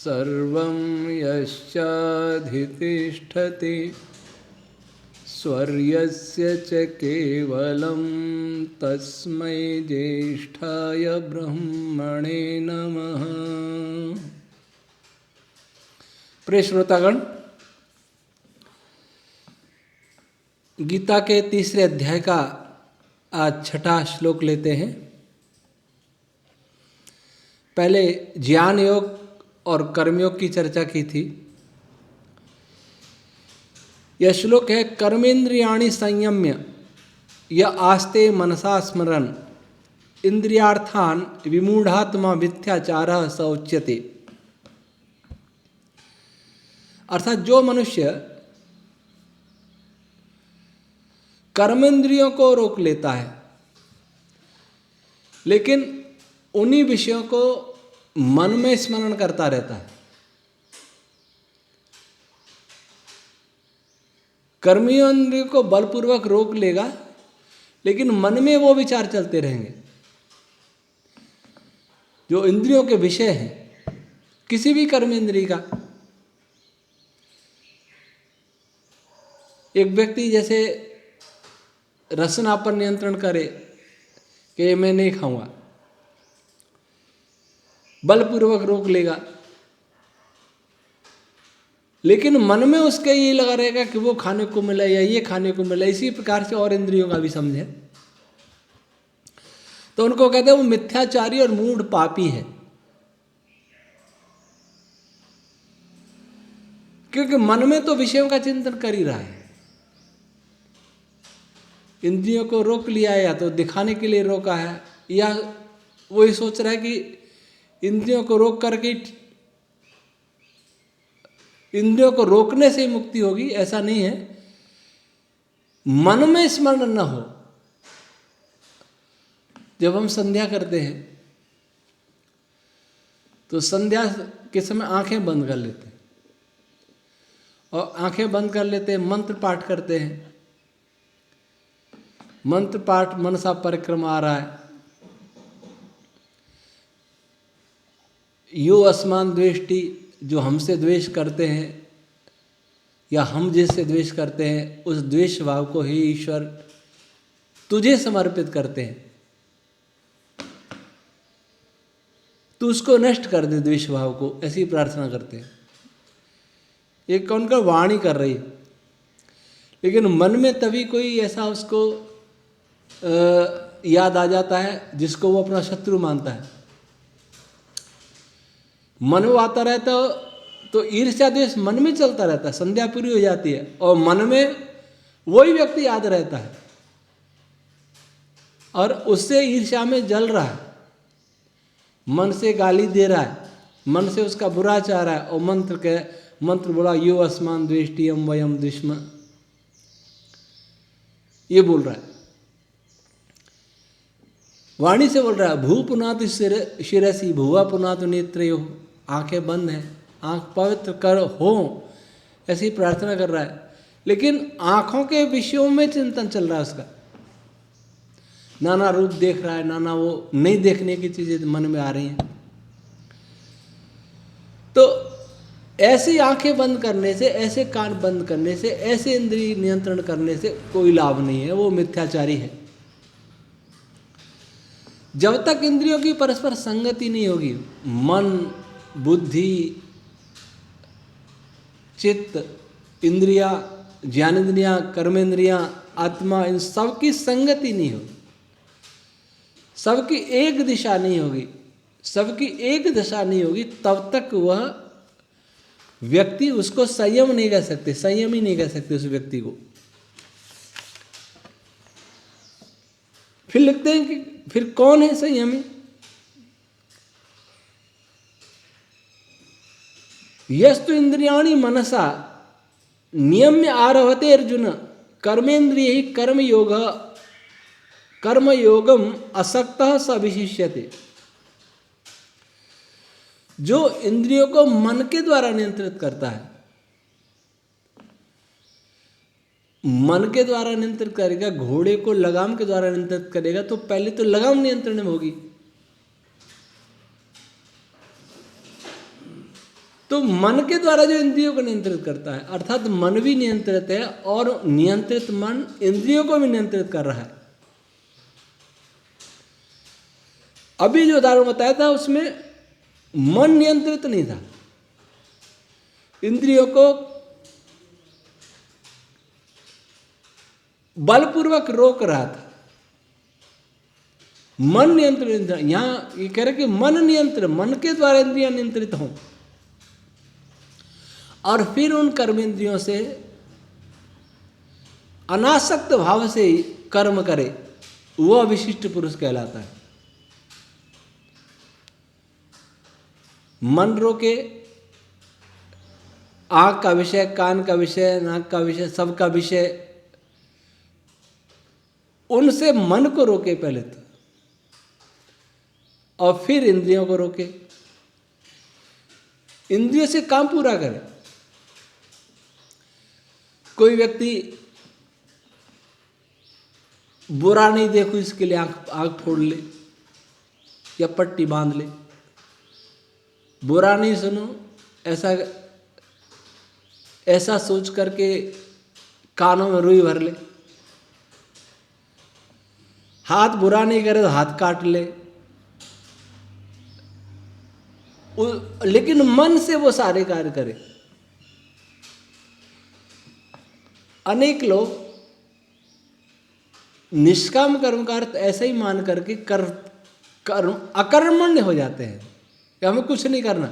सर्वं यश्चाधितिष्ठति स्वर्यस्य च केवलं तस्मै ज्येष्ठाय ब्रह्मणे नमः। प्रिय श्रोतागण, गीता के तीसरे अध्याय का आज छठा श्लोक लेते हैं। पहले ज्ञान योग और कर्मयोग की चर्चा की थी। यह श्लोक है, कर्मेंद्रियाणि संयम्य य आस्ते मनसा स्मरन् इंद्रियार्थान विमूढ़ात्मा मिथ्याचारः स उच्यते। अर्थात जो मनुष्य कर्मेंद्रियों को रोक लेता है लेकिन उन्हीं विषयों को मन में स्मरण करता रहता है, कर्मेंद्रियों को बलपूर्वक रोक लेगा लेकिन मन में वो विचार चलते रहेंगे जो इंद्रियों के विषय हैं, किसी भी कर्मेंद्रिय का। एक व्यक्ति जैसे रसना पर नियंत्रण करे कि मैं नहीं खाऊंगा, बलपूर्वक रोक लेगा, लेकिन मन में उसके ये लगा रहेगा कि वो खाने को मिला या ये खाने को मिला। इसी प्रकार से और इंद्रियों का भी समझे तो उनको कहते हैं वो मिथ्याचारी और मूढ़ पापी है, क्योंकि मन में तो विषयों का चिंतन कर ही रहा है। इंद्रियों को रोक लिया या तो दिखाने के लिए रोका है, या वो ये सोच रहा है कि इंद्रियों को रोक करके इंद्रियों को रोकने से मुक्ति होगी। ऐसा नहीं है। मन में स्मरण न हो। जब हम संध्या करते हैं तो संध्या के समय आंखें बंद कर लेते हैं और आंखें बंद कर लेते हैं, मंत्र पाठ करते हैं। मंत्र पाठ मनसा परिक्रमा आ रहा है, यो अस्मान द्वेष्टि, जो हमसे द्वेष करते हैं या हम जिससे द्वेष करते हैं उस द्वेष भाव को हे ईश्वर तुझे समर्पित करते हैं, तू उसको नष्ट कर दे द्वेष भाव को, ऐसी प्रार्थना करते हैं। एक कौन का वाणी कर रही है, लेकिन मन में तभी कोई ऐसा उसको याद आ जाता है जिसको वो अपना शत्रु मानता है। मन में आता रहता तो ईर्ष्या द्वेष मन में चलता रहता है। संध्या पूरी हो जाती है और मन में वही व्यक्ति याद रहता है और उससे ईर्ष्या में जल रहा है, मन से गाली दे रहा है, मन से उसका बुरा चाह रहा है और मंत्र बोला यो अस्मान द्वेष्टियम वयम दुष्म, ये बोल रहा है, वाणी से बोल रहा है। भू पुनातु शिरसी भुवा पुनातु नेत्रयो, आंखें बंद हैं, आंख पवित्र कर हो, ऐसी प्रार्थना कर रहा है। लेकिन आंखों के विषयों में चिंतन चल रहा है उसका, नाना रूप देख रहा है, नाना वो नहीं देखने की चीजें मन में आ रही हैं। तो ऐसी आंखें बंद करने से, ऐसे कान बंद करने से, ऐसे इंद्रिय नियंत्रण करने से कोई लाभ नहीं है, वो मिथ्याचारी है। जब तक इंद्रियों की परस्पर संगति नहीं होगी, मन, बुद्धि, चित्त, इंद्रिया, ज्ञानेंद्रियां, कर्मेंद्रियां, आत्मा, इन सब की संगति नहीं होगी, सबकी एक दिशा नहीं होगी, सबकी एक दिशा नहीं होगी, तब तक वह व्यक्ति उसको संयम नहीं कह सकते, संयम ही नहीं कह सकते उस व्यक्ति को। फिर लिखते हैं कि फिर कौन है संयमी? यस्तु इंद्रियाणि मनसा नियम्य आरभते अर्जुन कर्मेंद्रिय ही कर्मयोगम असक्तः स विशिष्यते। जो इंद्रियों को मन के द्वारा नियंत्रित करता है, मन के द्वारा नियंत्रित करेगा, घोड़े को लगाम के द्वारा नियंत्रित करेगा तो पहले तो लगाम नियंत्रण में होगी, तो मन के द्वारा जो इंद्रियों को नियंत्रित करता है, अर्थात मन भी नियंत्रित है और नियंत्रित मन इंद्रियों को भी नियंत्रित कर रहा है। अभी जो उदाहरण बताया था उसमें मन नियंत्रित नहीं था, इंद्रियों को बलपूर्वक रोक रहा था। मन नियंत्रित, यहां ये कह रहे कि मन नियंत्रण, मन के द्वारा इंद्रियां नियंत्रित हों और फिर उन कर्मेंद्रियों से अनासक्त भाव से कर्म करे, वो विशिष्ट पुरुष कहलाता है। मन रोके, आँख का विषय, कान का विषय, नाक का विषय, सबका विषय, उनसे मन को रोके पहले तो, और फिर इंद्रियों को रोके, इंद्रियों से काम पूरा करे। कोई व्यक्ति बुरा नहीं देखो इसके लिए आँख फोड़ ले या पट्टी बांध ले, बुरा नहीं सुनो ऐसा सोच करके कानों में रुई भर ले, हाथ बुरा नहीं करे तो हाथ काट ले, लेकिन मन से वो सारे कार्य करे। अनेक लोग निष्काम कर्म का अर्थ ऐसा ही मान करके कर्म अकर्मण्य हो जाते हैं कि हमें कुछ नहीं करना।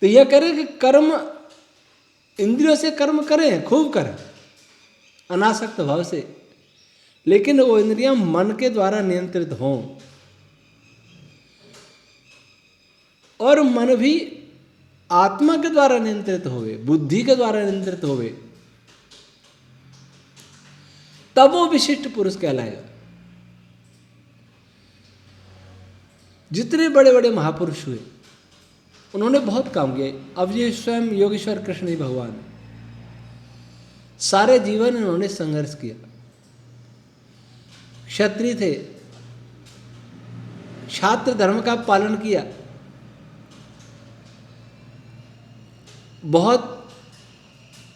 तो यह करें कि कर्म इंद्रियों से कर्म करें, खूब करें अनासक्त भाव से, लेकिन वो इंद्रियां मन के द्वारा नियंत्रित हों और मन भी आत्मा के द्वारा नियंत्रित होवे, बुद्धि के द्वारा नियंत्रित होवे, तब वो विशिष्ट पुरुष कहलाएगा। जितने बड़े बड़े महापुरुष हुए उन्होंने बहुत काम किए। अब ये स्वयं योगेश्वर कृष्ण ही भगवान, सारे जीवन उन्होंने संघर्ष किया। क्षत्रिय थे, छात्र धर्म का पालन किया, बहुत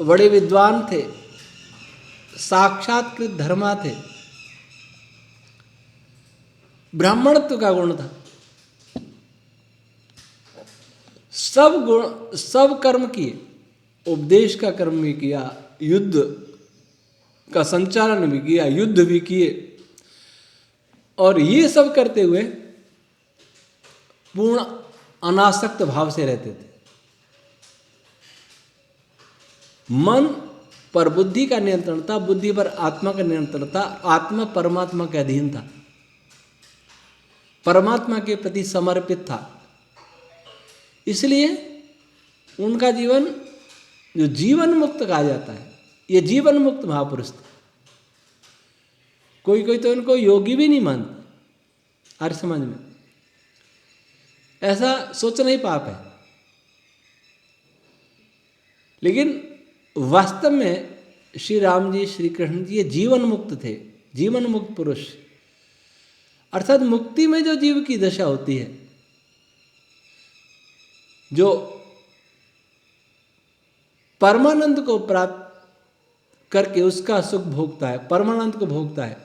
बड़े विद्वान थे, साक्षात्कृत धर्मा थे, ब्राह्मणत्व का गुण था, सब गुण सब कर्म किए, उपदेश का कर्म भी किया, युद्ध का संचालन भी किया, युद्ध भी किए, और ये सब करते हुए पूर्ण अनासक्त भाव से रहते थे। मन पर बुद्धि का नियंत्रण था, बुद्धि पर आत्मा का नियंत्रण था, आत्मा परमात्मा के अधीन था, परमात्मा के प्रति समर्पित था। इसलिए उनका जीवन जो जीवन मुक्त कहा जाता है, ये जीवन मुक्त महापुरुष था। कोई कोई तो इनको योगी भी नहीं मानता आर्य समाज में, ऐसा सोचना ही पाप है। लेकिन वास्तव में श्री राम जी, श्री कृष्ण जी ये जीवन मुक्त थे, जीवन मुक्त पुरुष, अर्थात मुक्ति में जो जीव की दशा होती है, जो परमानंद को प्राप्त करके उसका सुख भोगता है, परमानंद को भोगता है,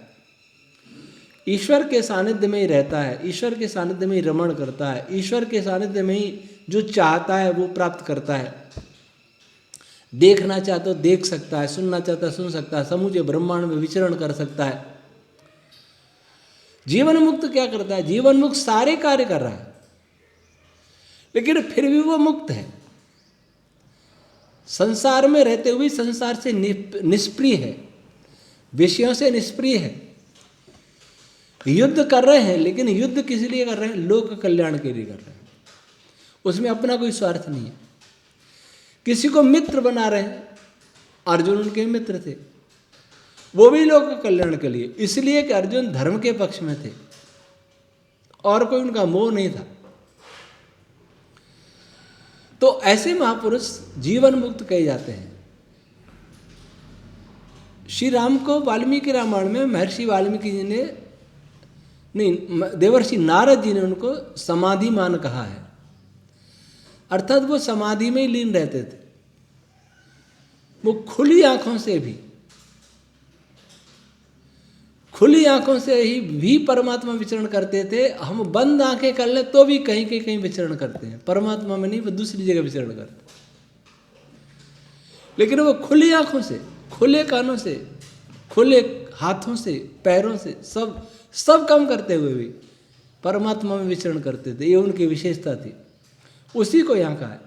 ईश्वर के सानिध्य में ही रहता है, ईश्वर के सानिध्य में ही रमण करता है, ईश्वर के सानिध्य में ही जो चाहता है वो प्राप्त करता है। देखना चाहता तो देख सकता है, सुनना चाहता सुन सकता है, समूचे ब्रह्मांड में विचरण कर सकता है। जीवन मुक्त क्या करता है? जीवन मुक्त सारे कार्य कर रहा है, लेकिन फिर भी वो मुक्त है, संसार में रहते हुए संसार से निष्प्रिय है, विषयों से निष्प्रिय है। युद्ध कर रहे हैं, लेकिन युद्ध किस लिए कर रहे हैं? लोक कल्याण के लिए कर रहे हैं, उसमें अपना कोई स्वार्थ नहीं है। किसी को मित्र बना रहे हैं, अर्जुन उनके मित्र थे, वो भी लोक कल्याण के लिए, इसलिए कि अर्जुन धर्म के पक्ष में थे और कोई उनका मोह नहीं था। तो ऐसे महापुरुष जीवन मुक्त कहे जाते हैं। श्री राम को वाल्मीकि रामायण में महर्षि वाल्मीकि जी ने नहीं, देवर्षि नारद जी ने उनको समाधिमान कहा है। अर्थात वो समाधि में ही लीन रहते थे। वो खुली आंखों से भी परमात्मा विचरण करते थे। हम बंद आंखें कर ले तो भी कहीं के कहीं विचरण करते हैं, परमात्मा में नहीं, वो दूसरी जगह विचरण करते हैं। लेकिन वो खुली आंखों से, खुले कानों से, खुले हाथों से, पैरों से, सब काम करते हुए भी परमात्मा में विचरण करते थे। ये उनकी विशेषता थी। उसी को यहाँ कहा है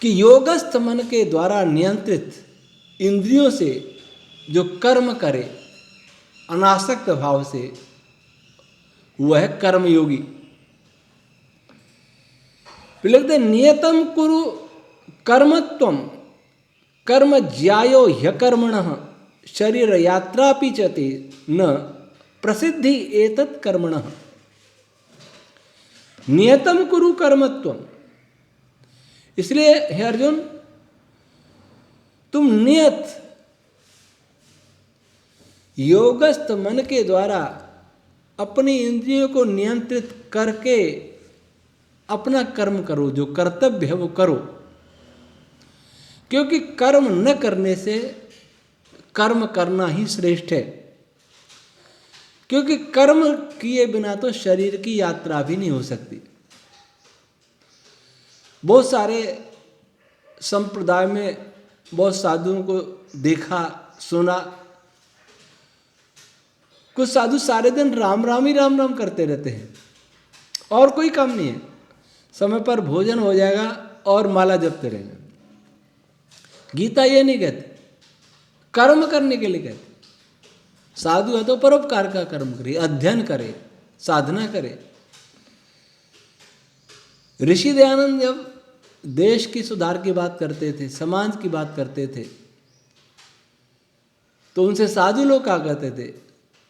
कि योगस्थ मन के द्वारा नियंत्रित इंद्रियों से जो कर्म करे अनासक्त भाव से, वह है कर्मयोगी। फिर लिखते नियतम कुरु कर्मत्वम कर्म ज्यायो ह्यकर्मणः शरीर यात्रापि चते न प्रसिद्धि एतत् कर्मणः। नियतम कुरु कर्मत्वम, इसलिए हे अर्जुन तुम नियत योगस्थ मन के द्वारा अपनी इंद्रियों को नियंत्रित करके अपना कर्म करो, जो कर्तव्य है वो करो। क्योंकि कर्म न करने से कर्म करना ही श्रेष्ठ है। क्योंकि कर्म किए बिना तो शरीर की यात्रा भी नहीं हो सकती। बहुत सारे संप्रदाय में बहुत साधुओं को देखा सुना, कुछ साधु सारे दिन राम राम करते रहते हैं और कोई काम नहीं है। समय पर भोजन हो जाएगा और माला जपते रहेंगे। गीता ये नहीं कहती, कर्म करने के लिए कहती। साधु है तो परोपकार का कर्म करे, अध्ययन करे, साधना करे। ऋषि दयानंद जब देश की सुधार की बात करते थे, समाज की बात करते थे, तो उनसे साधु लोग क्या कहते थे,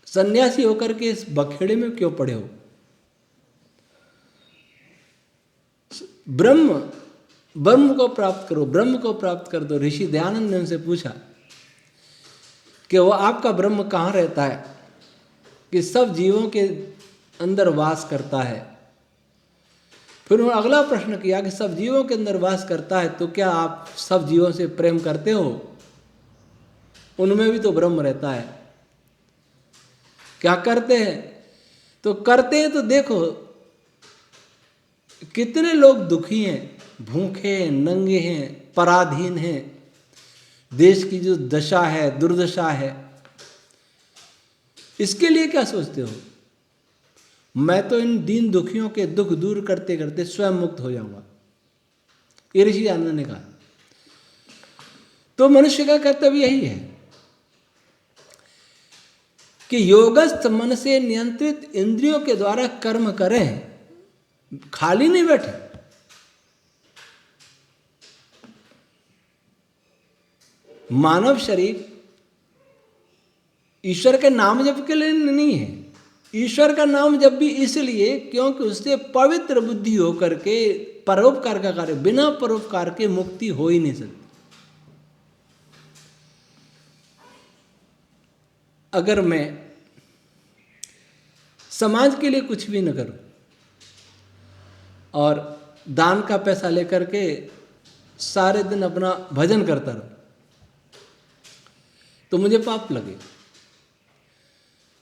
सन्यासी होकर के इस बखेड़े में क्यों पड़े हो? ब्रह्म को प्राप्त करो, ब्रह्म को प्राप्त कर दो। ऋषि दयानंद ने उनसे पूछा कि वो आपका ब्रह्म कहाँ रहता है, कि सब जीवों के अंदर वास करता है। फिर उन्होंने अगला प्रश्न किया कि सब जीवों के अंदर वास करता है तो क्या आप सब जीवों से प्रेम करते हो? उनमें भी तो ब्रह्म रहता है। क्या करते हैं? तो करते हैं तो देखो कितने लोग दुखी हैं, भूखे हैं, नंगे हैं, पराधीन हैं, देश की जो दशा है, दुर्दशा है, इसके लिए क्या सोचते हो? मैं तो इन दीन दुखियों के दुख दूर करते करते स्वयं मुक्त हो जाऊंगा, ये ऋषि आनंद ने कहा। तो मनुष्य का कर्तव्य यही है कि योगस्थ मन से नियंत्रित इंद्रियों के द्वारा कर्म करें, खाली नहीं बैठे। मानव शरीर ईश्वर के नाम जप के लिए नहीं है। ईश्वर का नाम जप भी इसलिए क्योंकि उससे पवित्र बुद्धि होकर के परोपकार का कार्य, बिना परोपकार के मुक्ति हो ही नहीं सकती। अगर मैं समाज के लिए कुछ भी न करूं और दान का पैसा लेकर के सारे दिन अपना भजन करता रहूं, तो मुझे पाप लगे।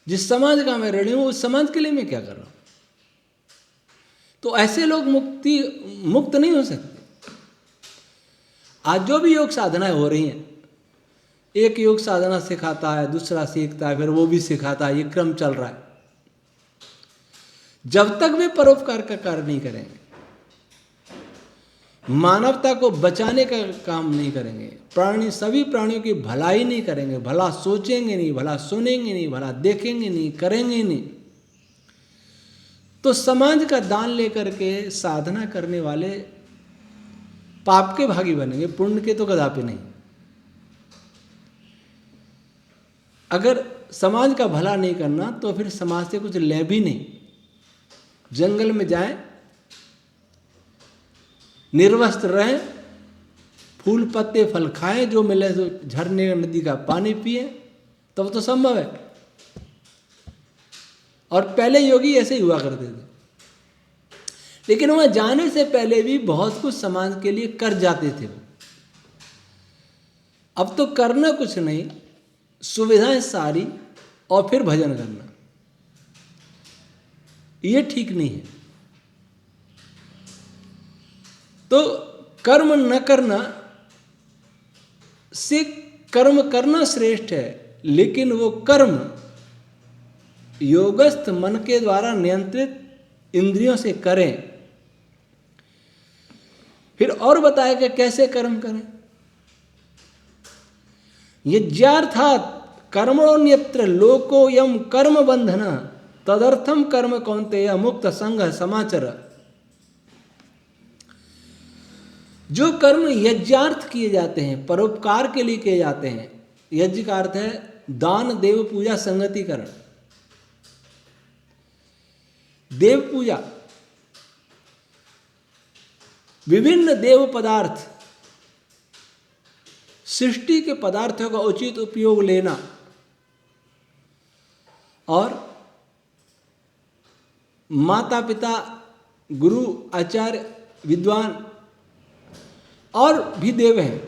जिस समाज का मैं ऋणी हूं उस समाज के लिए मैं क्या कर रहा हूं? तो ऐसे लोग मुक्त नहीं हो सकते। आज जो भी योग साधनाएं हो रही हैं, एक योग साधना सिखाता है, दूसरा सीखता है, फिर वो भी सिखाता है, ये क्रम चल रहा है। जब तक वे परोपकार का कार्य नहीं करेंगे, मानवता को बचाने का काम नहीं करेंगे, सभी प्राणियों की भलाई नहीं करेंगे, भला सोचेंगे नहीं, भला सुनेंगे नहीं, भला देखेंगे नहीं, करेंगे नहीं, तो समाज का दान लेकर के साधना करने वाले पाप के भागी बनेंगे, पुण्य के तो कदापि नहीं। अगर समाज का भला नहीं करना तो फिर समाज से कुछ ले भी नहीं। जंगल में जाएं, निर्वस्त्र रहें, फूल पत्ते फल खाएं, जो मिले तो झरने नदी का पानी पिए, तब तो संभव है। और पहले योगी ऐसे ही हुआ करते थे। लेकिन वह जाने से पहले भी बहुत कुछ समाज के लिए कर जाते थे वो। अब तो करना कुछ नहीं, सुविधाएं सारी, और फिर भजन करना, ये ठीक नहीं है। तो कर्म न करना से कर्म करना श्रेष्ठ है, लेकिन वो कर्म योगस्थ मन के द्वारा नियंत्रित इंद्रियों से करें। फिर और बताया कि कैसे कर्म करें। यज्ञार्थात् कर्मण्यत्र लोको यम कर्म बंधन तदर्थम कर्म कौन्तेय मुक्त संग समाचर। जो कर्म यज्ञार्थ किए जाते हैं, परोपकार के लिए किए जाते हैं, यज्ञ का अर्थ है दान, देव पूजा, संगतिकरण। देव पूजा, विभिन्न देव पदार्थ, सृष्टि के पदार्थों का उचित उपयोग लेना, और माता पिता, गुरु, आचार्य, विद्वान और भी देव हैं,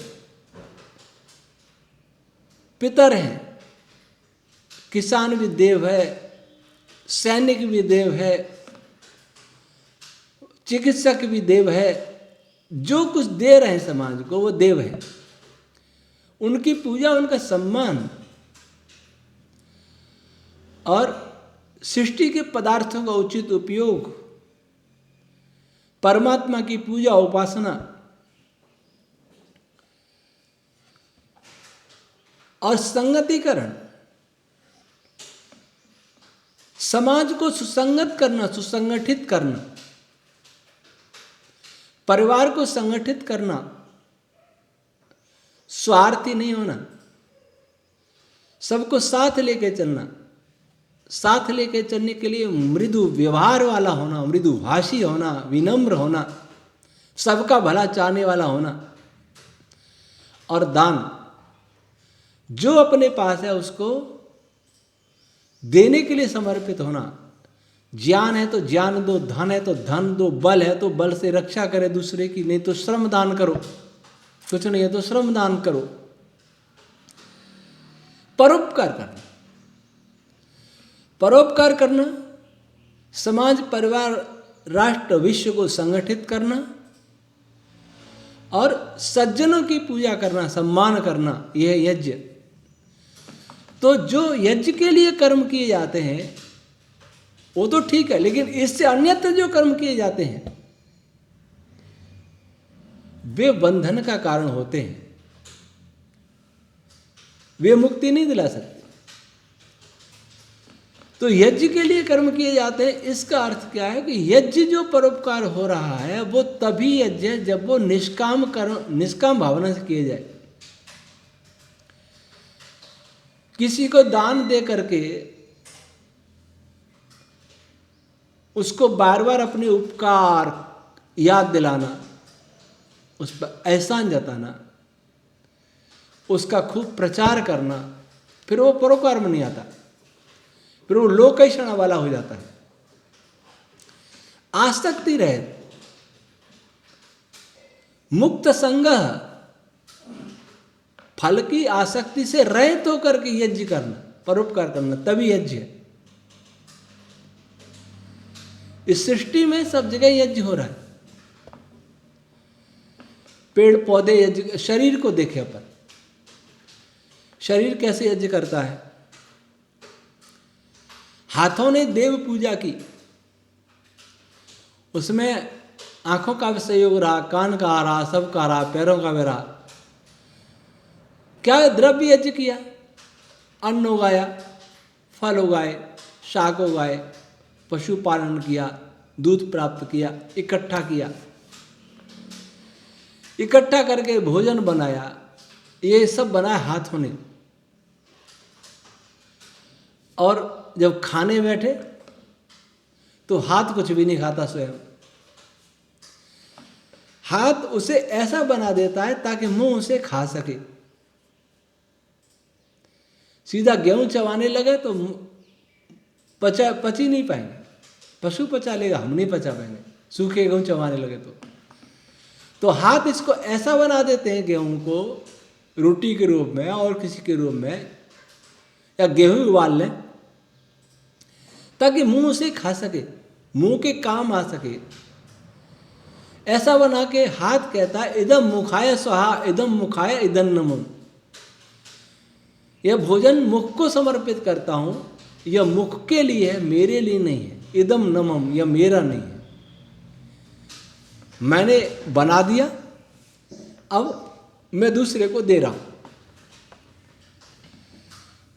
पितर हैं, किसान भी देव है, सैनिक भी देव है, चिकित्सक भी देव है। जो कुछ दे रहे हैं समाज को वो देव है। उनकी पूजा, उनका सम्मान और सृष्टि के पदार्थों का उचित उपयोग, परमात्मा की पूजा, उपासना और संगतिकरण, समाज को सुसंगत करना, सुसंगठित करना, परिवार को संगठित करना, स्वार्थी नहीं होना, सबको साथ लेके चलना। साथ लेके चलने के लिए मृदु व्यवहार वाला होना, मृदुभाषी होना, विनम्र होना, सबका भला चाहने वाला होना। और दान, जो अपने पास है उसको देने के लिए समर्पित होना। ज्ञान है तो ज्ञान दो, धन है तो धन दो, बल है तो बल से रक्षा करे दूसरे की, नहीं तो श्रम दान करो, कुछ नहीं है तो श्रम दान करो। परोपकार करना, परोपकार करना, समाज, परिवार, राष्ट्र, विश्व को संगठित करना और सज्जनों की पूजा करना, सम्मान करना, यह यज्ञ। तो जो यज्ञ के लिए कर्म किए जाते हैं वो तो ठीक है, लेकिन इससे अन्यत्र जो कर्म किए जाते हैं वे बंधन का कारण होते हैं, वे मुक्ति नहीं दिला सकते। तो यज्ञ के लिए कर्म किए जाते हैं, इसका अर्थ क्या है कि यज्ञ जो परोपकार हो रहा है वो तभी यज्ञ है जब वो निष्काम कर्म, निष्काम भावना से किए जाए। किसी को दान दे करके उसको बार बार अपने उपकार याद दिलाना, उस पर एहसान जताना, उसका खूब प्रचार करना, फिर वो परोपकार में नहीं आता, फिर वो लोकैषण वाला हो जाता है। आसक्ति रहे, मुक्त संग, फल की आसक्ति से रहित होकर के यज्ञ करना, परोपकार करना, तभी यज्ञ है। इस सृष्टि में सब जगह यज्ञ हो रहा है। पेड़ पौधे यज्ञ, शरीर को देखे अपन, शरीर कैसे यज्ञ करता है। हाथों ने देव पूजा की, उसमें आंखों का भी सहयोग रहा, कान का आ रहा, सबका रहा, पैरों का भी रहा। क्या द्रव्य यज्ञ किया, अन्न उगाया, फल उगाए, शाक उगाए, पशुपालन किया, दूध प्राप्त किया, इकट्ठा किया, इकट्ठा करके भोजन बनाया, ये सब बनाया हाथों ने। और जब खाने बैठे तो हाथ कुछ भी नहीं खाता, स्वयं हाथ उसे ऐसा बना देता है ताकि मुंह उसे खा सके। सीधा गेहूं चबाने लगे तो पच ही नहीं पाएंगे, पशु पचा लेगा, हम नहीं पचा पाएंगे। सूखे गेहूं चबाने लगे तो हाथ इसको ऐसा बना देते हैं गेहूं को रोटी के रूप में और किसी के रूप में, या गेहूं उबाल लें ताकि मुंह से खा सके, मुंह के काम आ सके। ऐसा बना के हाथ कहता है इदम मुखाय स्वाहा इदम मुखाय इदम नमम, यह भोजन मुख को समर्पित करता हूं, यह मुख के लिए है, मेरे लिए नहीं है। इदम नमम, यह मेरा नहीं है, मैंने बना दिया, अब मैं दूसरे को दे रहा हूं।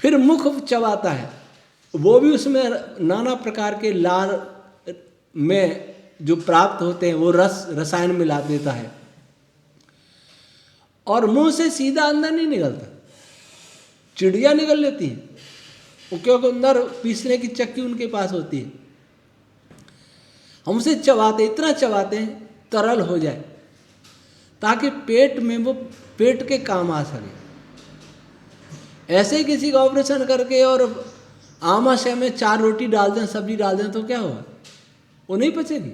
फिर मुख चबाता है, वो भी उसमें नाना प्रकार के लार में जो प्राप्त होते हैं वो रसायन मिला देता है, और मुंह से सीधा अंदर नहीं निकलता। चिड़िया निकल लेती है वो, क्योंकि अंदर पीसने की चक्की उनके पास होती है। हम उसे चबाते, इतना चबाते हैं तरल हो जाए ताकि पेट में वो पेट के काम आ सके। ऐसे ही किसी का ऑपरेशन करके और आमाशय में 4 रोटी डाल दें, सब्जी डाल दें तो क्या होगा? वो नहीं पचेगी,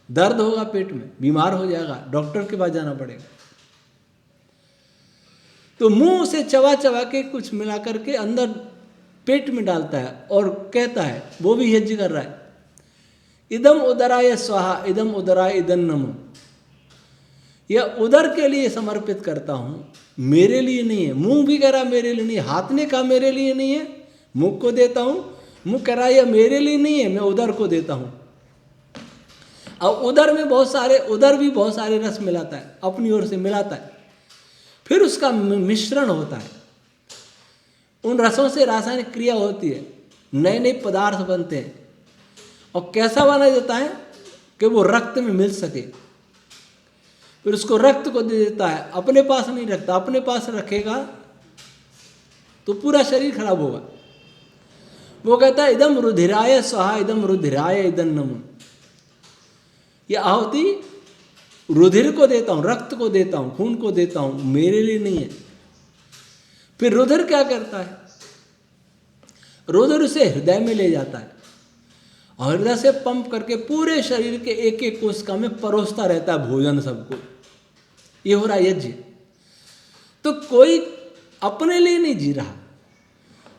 दर्द होगा पेट में, बीमार हो जाएगा, डॉक्टर के पास जाना पड़ेगा। तो मुंह से चबा चबा के कुछ मिला करके अंदर पेट में डालता है और कहता है, वो भी यज्ञ कर रहा है, इदम उदराय स्वाहा इदम उदराय इदम नमो, यह उदर के लिए समर्पित करता हूं, मेरे लिए नहीं है। मुंह भी कह रहा मेरे लिए नहीं, हाथ ने कहा मेरे लिए नहीं है, मुख को देता हूं, मुख कह रहा यह मेरे लिए नहीं है, मैं उदर को देता हूं। अब उदर में उदर भी बहुत सारे रस मिलाता है, अपनी ओर से मिलाता है, फिर उसका मिश्रण होता है, उन रसों से रासायनिक क्रिया होती है, नए नए पदार्थ बनते हैं, और कैसा बना जाता है कि वो रक्त में मिल सके। फिर उसको रक्त को दे देता है, अपने पास नहीं रखता, अपने पास रखेगा तो पूरा शरीर खराब होगा। वो कहता है इदम रुधिराय स्वाहा इदम रुधिराय इदम नमो, ये आहुति रुधिर को देता हूं, रक्त को देता हूं, खून को देता हूं, मेरे लिए नहीं है। फिर रुधिर क्या करता है? रुधिर उसे हृदय में ले जाता है और हृदय से पंप करके पूरे शरीर के एक एक कोशिका में परोसता रहता है भोजन सबको। ये हो रहा यज्ञ। तो कोई अपने लिए नहीं जी रहा,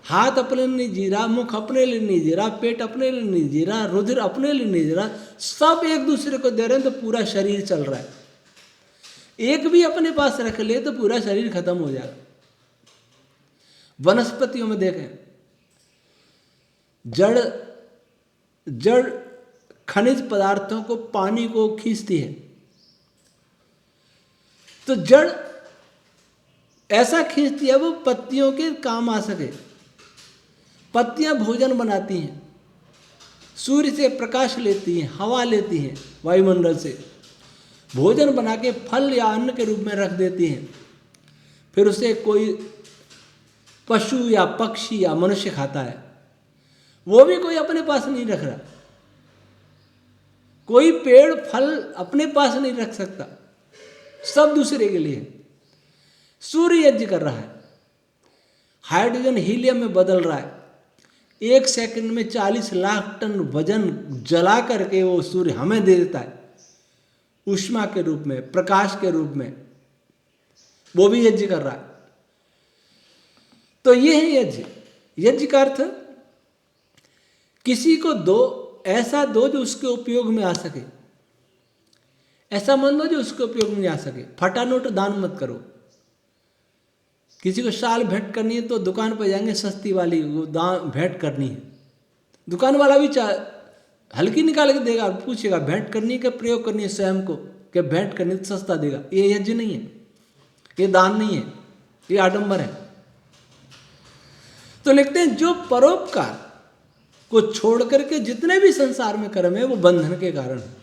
हाथ अपने लिए नहीं जी रहा, मुख अपने लिए नहीं जी रहा, पेट अपने लिए नहीं जी रहा, रुधिर अपने लिए नहीं जी रहा, सब एक दूसरे को दे रहे हैं, तो पूरा शरीर चल रहा है। एक भी अपने पास रख ले तो पूरा शरीर खत्म हो जाएगा। वनस्पतियों में देखें, जड़ खनिज पदार्थों को, पानी को खींचती है, तो जड़ ऐसा खींचती है वो पत्तियों के काम आ सके। पत्तियां भोजन बनाती हैं, सूर्य से प्रकाश लेती हैं, हवा लेती हैं, वायुमंडल से भोजन बना के फल या अन्न के रूप में रख देती हैं। फिर उसे कोई पशु या पक्षी या मनुष्य खाता है, वो भी कोई अपने पास नहीं रख रहा। कोई पेड़ फल अपने पास नहीं रख सकता, सब दूसरे के लिए। सूर्य यज्ञ कर रहा है, हाइड्रोजन हीलियम में बदल रहा है, 1 सेकंड में 40 लाख टन वजन जला करके वो सूर्य हमें दे देता है, ऊष्मा के रूप में, प्रकाश के रूप में, वो भी यज्ञ कर रहा है। तो ये है यज्ञ। यज्ञ का अर्थ किसी को दो, ऐसा दो जो उसके उपयोग में आ सके, ऐसा मन दो जो उसके उपयोग में आ सके। फटा नोट दान मत करो। किसी को शाल भेंट करनी है तो दुकान पर जाएंगे, सस्ती वाली वो दान भेंट करनी है, दुकान वाला भी हल्की निकाल के देगा, पूछेगा भेंट करनी है कि प्रयोग करनी है स्वयं को, कि भेंट करनी तो सस्ता देगा। ये यज्ञ नहीं है, ये दान नहीं है, ये आडंबर है। तो लिखते हैं जो परोपकार को छोड़ करके जितने भी संसार में कर्म है वो बंधन के कारण है।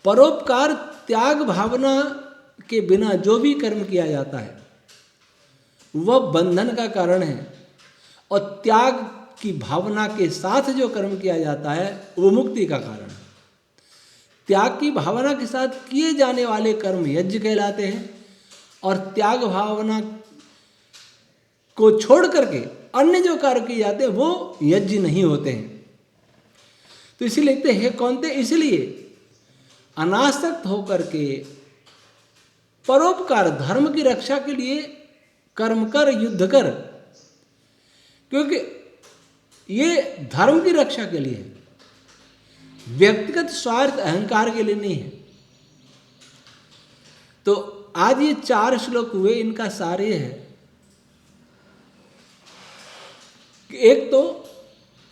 परोपकार त्याग भावना के बिना जो भी कर्म किया जाता है वह बंधन का कारण है, और त्याग की भावना के साथ जो कर्म किया जाता है वो मुक्ति का कारण है। त्याग की भावना के साथ किए जाने वाले कर्म यज्ञ कहलाते हैं, और त्याग भावना को छोड़ करके अन्य जो कार्य किए जाते हैं वो यज्ञ नहीं होते हैं। तो इसीलिए लिखते हे कौनते, इसलिए अनासक्त होकर के परोपकार, धर्म की रक्षा के लिए कर्म कर, युद्ध कर, क्योंकि ये धर्म की रक्षा के लिए है, व्यक्तिगत स्वार्थ अहंकार के लिए नहीं है। तो आज ये 4 श्लोक हुए, इनका सार ये है कि एक तो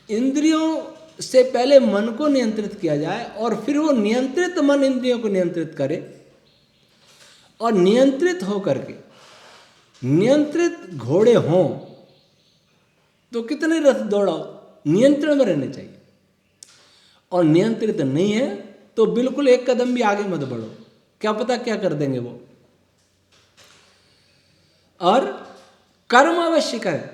इंद्रियों से पहले मन को नियंत्रित किया जाए और फिर वो नियंत्रित मन इंद्रियों को नियंत्रित करे, और नियंत्रित हो करके नियंत्रित घोड़े हों तो कितने रथ दौड़ाओ, नियंत्रण में रहने चाहिए, और नियंत्रित नहीं है तो बिल्कुल एक कदम भी आगे मत बढ़ो, क्या पता क्या कर देंगे वो। और कर्म अवश्य करें,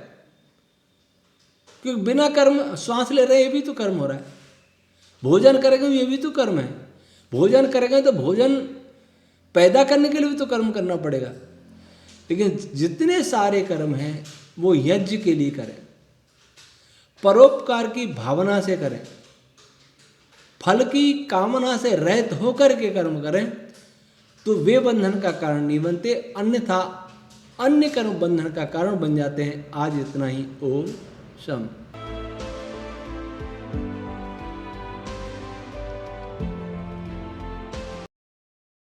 क्योंकि बिना कर्म, श्वास ले रहे ये भी तो कर्म हो रहा है, भोजन करेंगे ये भी तो कर्म है, भोजन करेंगे तो भोजन पैदा करने के लिए भी तो कर्म करना पड़ेगा। लेकिन जितने सारे कर्म हैं वो यज्ञ के लिए करें, परोपकार की भावना से करें, फल की कामना से रहित होकर के कर्म करें, तो वे बंधन का कारण नहीं बनते, अन्यथा अन्य कर्म बंधन का कारण बन जाते हैं। आज इतना ही। ओम शम।